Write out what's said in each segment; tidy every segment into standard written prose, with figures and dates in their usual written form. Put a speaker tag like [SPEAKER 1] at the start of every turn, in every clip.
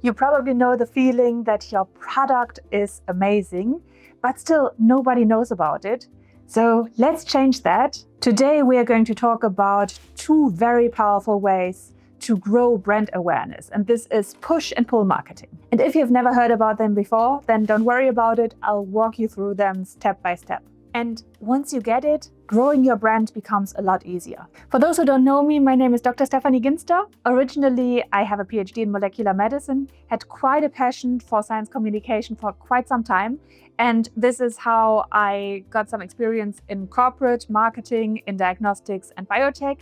[SPEAKER 1] You probably know the feeling that your product is amazing, but still nobody knows about it. So let's change that. Today we are going to talk about two very powerful ways to grow brand awareness, and this is push and pull marketing. And if you've never heard about them before, then don't worry about it. I'll walk you through them step by step. And once you get it, growing your brand becomes a lot easier. For those who don't know me, my name is Dr. Stefanie Ginster. Originally, I have a PhD in molecular medicine, had quite a passion for science communication for quite some time. And this is how I got some experience in corporate marketing, in diagnostics and biotech.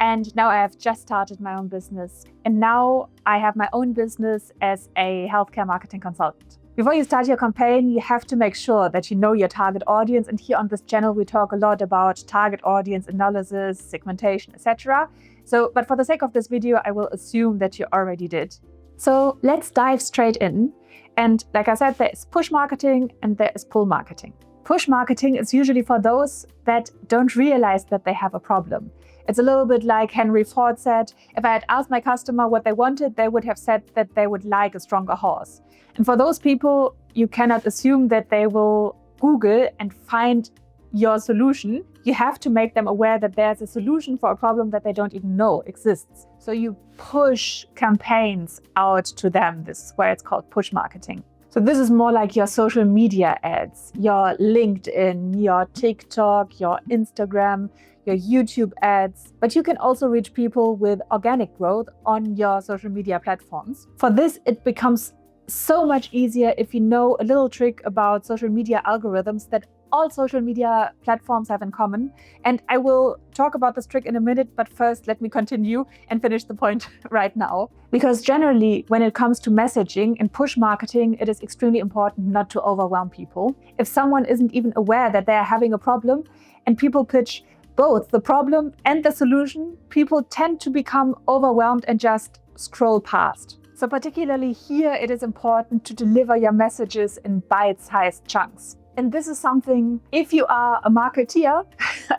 [SPEAKER 1] And now I have just started my own business. And now I have my own business as a healthcare marketing consultant. Before you start your campaign, you have to make sure that you know your target audience. And here on this channel, we talk a lot about target audience analysis, segmentation, etc. But for the sake of this video, I will assume that you already did. So let's dive straight in. And like I said, there is push marketing and there is pull marketing. Push marketing is usually for those that don't realize that they have a problem. It's a little bit like Henry Ford said, if I had asked my customer what they wanted, they would have said that they would like a stronger horse. And for those people, you cannot assume that they will Google and find your solution. You have to make them aware that there's a solution for a problem that they don't even know exists. So you push campaigns out to them. This is why it's called push marketing. So this is more like your social media ads, your LinkedIn, your TikTok, your Instagram, your YouTube ads, but you can also reach people with organic growth on your social media platforms. For this, it becomes so much easier if you know a little trick about social media algorithms that all social media platforms have in common. And I will talk about this trick in a minute, but first let me continue and finish the point right now. Because generally, when it comes to messaging and push marketing, it is extremely important not to overwhelm people. If someone isn't even aware that they are having a problem and people pitch both the problem and the solution, people tend to become overwhelmed and just scroll past. So particularly here, it is important to deliver your messages in bite-sized chunks. And this is something, if you are a marketeer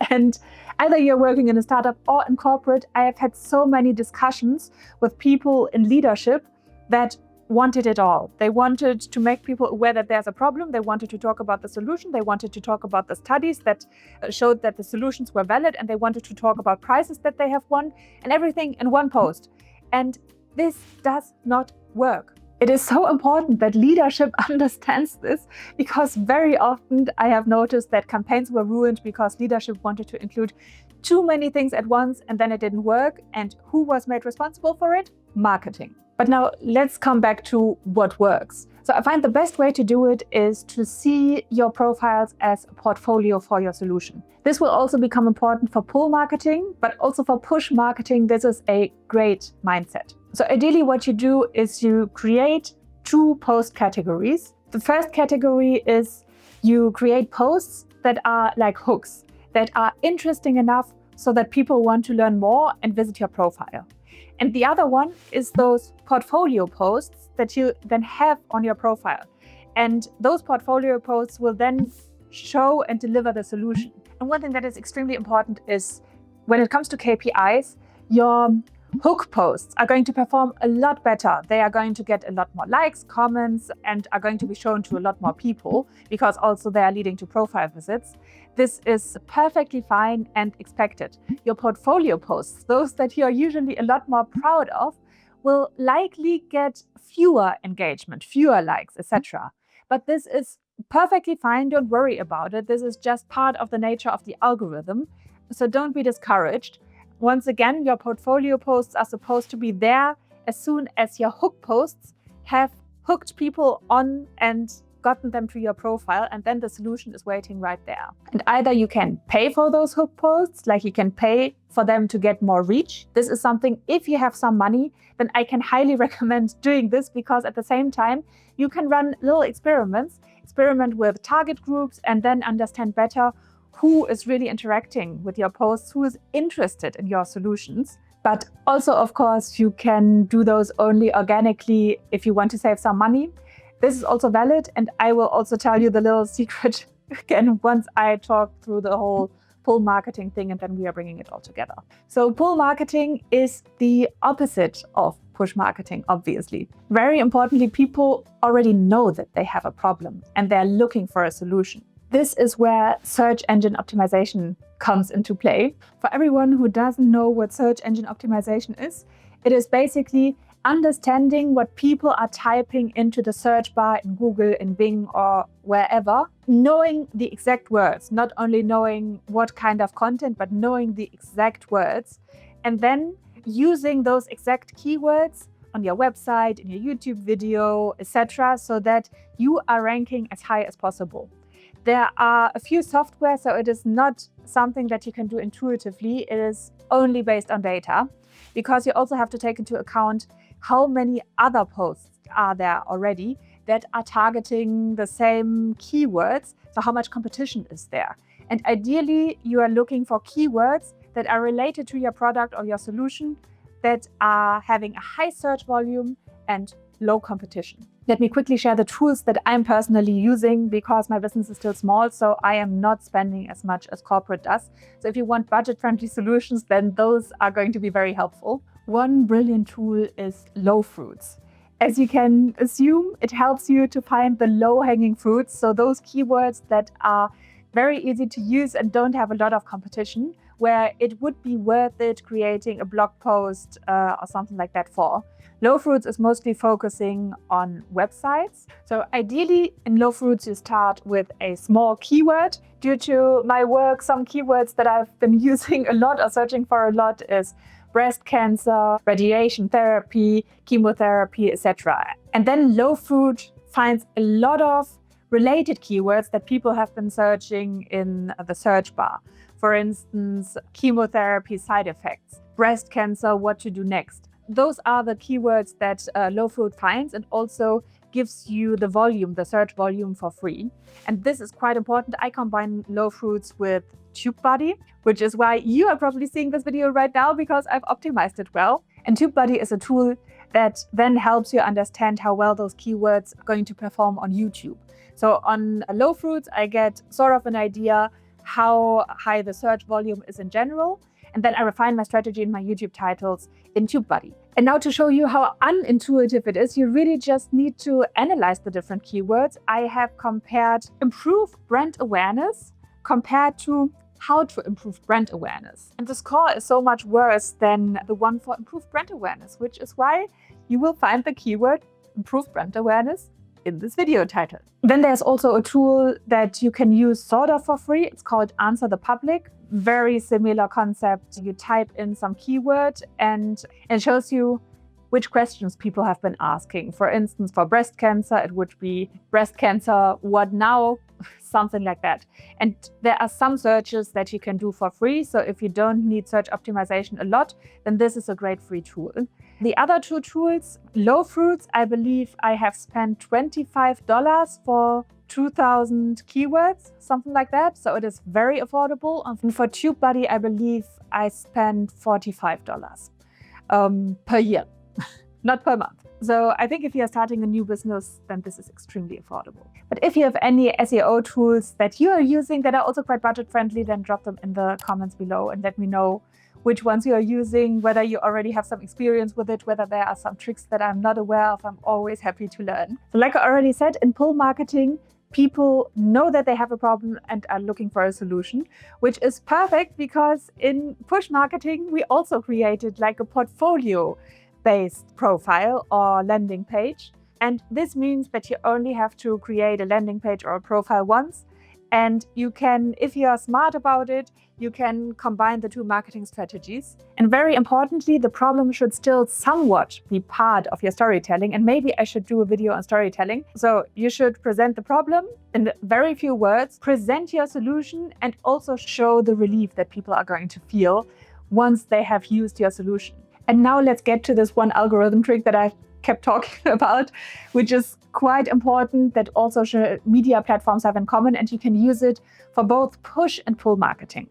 [SPEAKER 1] and either you're working in a startup or in corporate, I have had so many discussions with people in leadership that wanted it all. They wanted to make people aware that there's a problem. They wanted to talk about the solution. They wanted to talk about the studies that showed that the solutions were valid. And they wanted to talk about prizes that they have won and everything in one post. And this does not work. It is so important that leadership understands this, because very often I have noticed that campaigns were ruined because leadership wanted to include too many things at once and then it didn't work. And who was made responsible for it? Marketing. But now let's come back to what works. So I find the best way to do it is to see your profiles as a portfolio for your solution. This will also become important for pull marketing, but also for push marketing. This is a great mindset. So ideally what you do is you create two post categories. The first category is you create posts that are like hooks, that are interesting enough so that people want to learn more and visit your profile. And the other one is those portfolio posts that you then have on your profile. And those portfolio posts will then show and deliver the solution. And one thing that is extremely important is when it comes to KPIs, your hook posts are going to perform a lot better. They are going to get a lot more likes, comments, and are going to be shown to a lot more people because also they are leading to profile visits. This is perfectly fine and expected. Your portfolio posts, those that you're usually a lot more proud of, will likely get fewer engagement, fewer likes, etc. But this is perfectly fine. Don't worry about it. This is just part of the nature of the algorithm. So don't be discouraged. Once again, your portfolio posts are supposed to be there as soon as your hook posts have hooked people on and gotten them to your profile, and then the solution is waiting right there. And either you can pay for those hook posts, like you can pay for them to get more reach. This is something, if you have some money, then I can highly recommend doing this, because at the same time, you can run little experiment with target groups and then understand better who is really interacting with your posts, who is interested in your solutions. But also, of course, you can do those only organically if you want to save some money. This is also valid, and I will also tell you the little secret again once I talk through the whole pull marketing thing, and then we are bringing it all together. So pull marketing is the opposite of push marketing, obviously. Very importantly, people already know that they have a problem and they're looking for a solution. This is where search engine optimization comes into play. For everyone who doesn't know what search engine optimization is, it is basically understanding what people are typing into the search bar in Google, in Bing, or wherever, knowing the exact words, not only knowing what kind of content, but knowing the exact words, and then using those exact keywords on your website, in your YouTube video, etc., so that you are ranking as high as possible. There are a few software, so it is not something that you can do intuitively. It is only based on data, because you also have to take into account how many other posts are there already that are targeting the same keywords. So how much competition is there? And ideally, you are looking for keywords that are related to your product or your solution, that are having a high search volume and low competition. Let me quickly share the tools that I'm personally using, because my business is still small, so I am not spending as much as corporate does. So if you want budget-friendly solutions, then those are going to be very helpful. One brilliant tool is Lowfruits. As you can assume, it helps you to find the low-hanging fruits, so those keywords that are very easy to use and don't have a lot of competition, where it would be worth it creating a blog post or something like that for. Lowfruits is mostly focusing on websites. So ideally in Lowfruits, you start with a small keyword. Due to my work, some keywords that I've been using a lot or searching for a lot is breast cancer, radiation therapy, chemotherapy, etc. And then Lowfruit finds a lot of related keywords that people have been searching in the search bar. For instance, chemotherapy side effects, breast cancer, what to do next. Those are the keywords that Lowfruit finds, and also gives you the volume, the search volume, for free. And this is quite important. I combine Lowfruits with TubeBuddy, which is why you are probably seeing this video right now, because I've optimized it well. And TubeBuddy is a tool that then helps you understand how well those keywords are going to perform on YouTube. So on Lowfruits, I get sort of an idea how high the search volume is in general. And then I refine my strategy in my YouTube titles in TubeBuddy. And now to show you how unintuitive it is, you really just need to analyze the different keywords. I have compared improve brand awareness compared to how to improve brand awareness. And the score is so much worse than the one for improve brand awareness, which is why you will find the keyword improve brand awareness in this video title. Then there's also a tool that you can use sort of for free. It's called Answer the Public. Very similar concept. You type in some keyword and it shows you which questions people have been asking. For instance, for breast cancer, it would be breast cancer, what now? Something like that. And there are some searches that you can do for free. So if you don't need search optimization a lot, then this is a great free tool. The other two tools, Lowfruits, I believe I have spent $25 for 2,000 keywords, something like that. So it is very affordable. And for TubeBuddy, I believe I spent $45 per year, not per month. So I think if you're starting a new business, then this is extremely affordable. But if you have any SEO tools that you are using that are also quite budget friendly, then drop them in the comments below and let me know which ones you are using, whether you already have some experience with it, whether there are some tricks that I'm not aware of. I'm always happy to learn. So like I already said, in pull marketing, people know that they have a problem and are looking for a solution, which is perfect because in push marketing, we also created like a portfolio-based profile or landing page. And this means that you only have to create a landing page or a profile once. And you can, if you are smart about it, you can combine the two marketing strategies. And very importantly, the problem should still somewhat be part of your storytelling. And maybe I should do a video on storytelling. So you should present the problem in very few words, present your solution, and also show the relief that people are going to feel once they have used your solution. And now let's get to this one algorithm trick that I've kept talking about, which is quite important, that all social media platforms have in common, and you can use it for both push and pull marketing.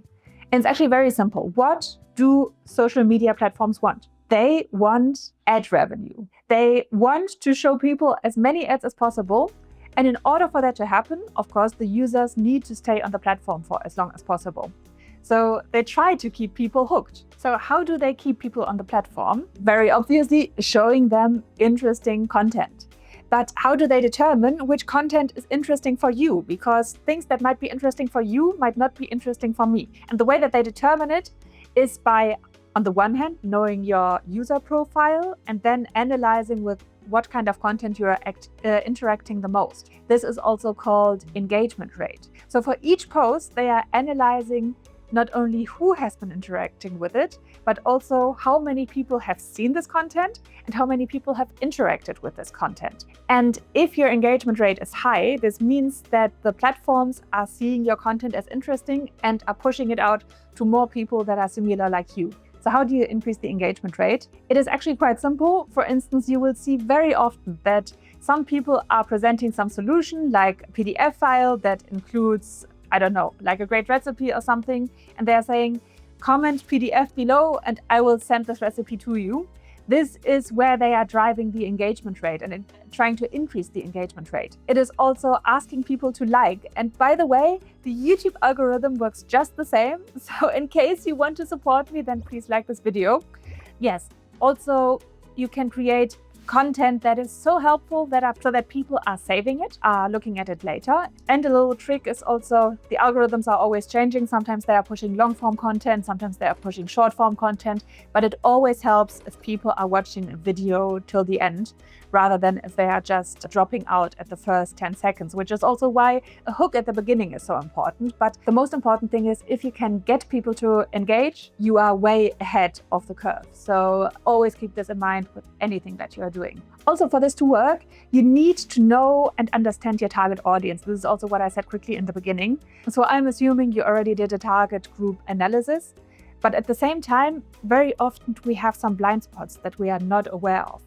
[SPEAKER 1] And it's actually very simple. What do social media platforms want? They want ad revenue. They want to show people as many ads as possible. And in order for that to happen, of course, the users need to stay on the platform for as long as possible. So they try to keep people hooked. So how do they keep people on the platform? Very obviously, showing them interesting content. But how do they determine which content is interesting for you? Because things that might be interesting for you might not be interesting for me. And the way that they determine it is by, on the one hand, knowing your user profile and then analyzing with what kind of content you are interacting the most. This is also called engagement rate. So for each post, they are analyzing not only who has been interacting with it, but also how many people have seen this content and how many people have interacted with this content. And if your engagement rate is high, this means that the platforms are seeing your content as interesting and are pushing it out to more people that are similar like you. So how do you increase the engagement rate? It is actually quite simple. For instance, you will see very often that some people are presenting some solution like a PDF file that includes, I don't know, like a great recipe or something, and they are saying, comment PDF below and I will send this recipe to you. This is where they are driving the engagement rate and trying to increase the engagement rate. It is also asking people to like. And by the way, the YouTube algorithm works just the same. So in case you want to support me, then please like this video. Yes, also you can create content that is so helpful so that people are saving it, are looking at it later. And a little trick is also the algorithms are always changing. Sometimes they are pushing long form content, sometimes they are pushing short form content, but it always helps if people are watching a video till the end, rather than if they are just dropping out at the first 10 seconds, which is also why a hook at the beginning is so important. But the most important thing is if you can get people to engage, you are way ahead of the curve. So always keep this in mind with anything that you are doing. Also, for this to work, you need to know and understand your target audience. This is also what I said quickly in the beginning. So I'm assuming you already did a target group analysis, but at the same time, very often we have some blind spots that we are not aware of.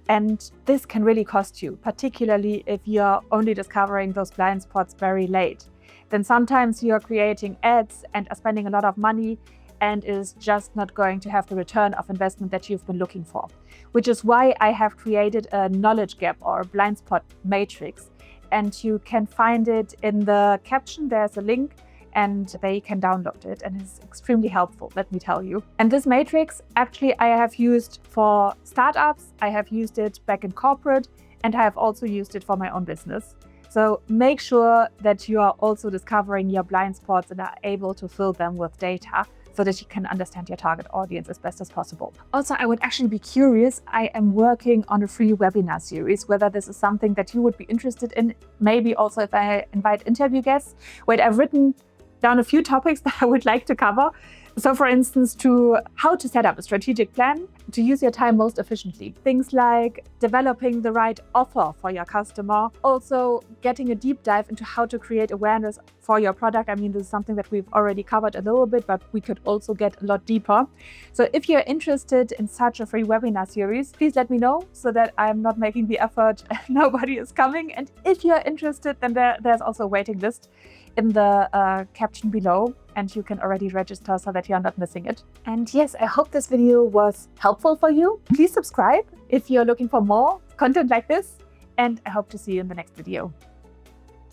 [SPEAKER 1] And this can really cost you, particularly if you're only discovering those blind spots very late. Then sometimes you're creating ads and are spending a lot of money and is just not going to have the return of investment that you've been looking for. Which is why I have created a knowledge gap or blind spot matrix. And you can find it in the caption. There's a link and they can download it, and it's extremely helpful, let me tell you. And this matrix, actually, I have used for startups, I have used it back in corporate, and I have also used it for my own business. So make sure that you are also discovering your blind spots and are able to fill them with data so that you can understand your target audience as best as possible. Also, I would actually be curious, I am working on a free webinar series, whether this is something that you would be interested in, maybe also if I invite interview guests, where I've written down a few topics that I would like to cover. So for instance, to how to set up a strategic plan to use your time most efficiently. Things like developing the right offer for your customer. Also getting a deep dive into how to create awareness for your product. I mean, this is something that we've already covered a little bit, but we could also get a lot deeper. So if you're interested in such a free webinar series, please let me know so that I'm not making the effort and nobody is coming. And if you're interested, then there's also a waiting list in the caption below, and you can already register so that you're not missing it. And yes, I hope this video was helpful for you. Please subscribe if you're looking for more content like this, and I hope to see you in the next video.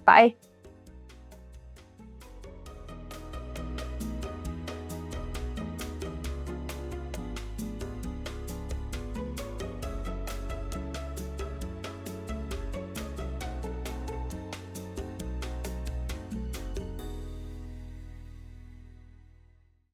[SPEAKER 1] Bye.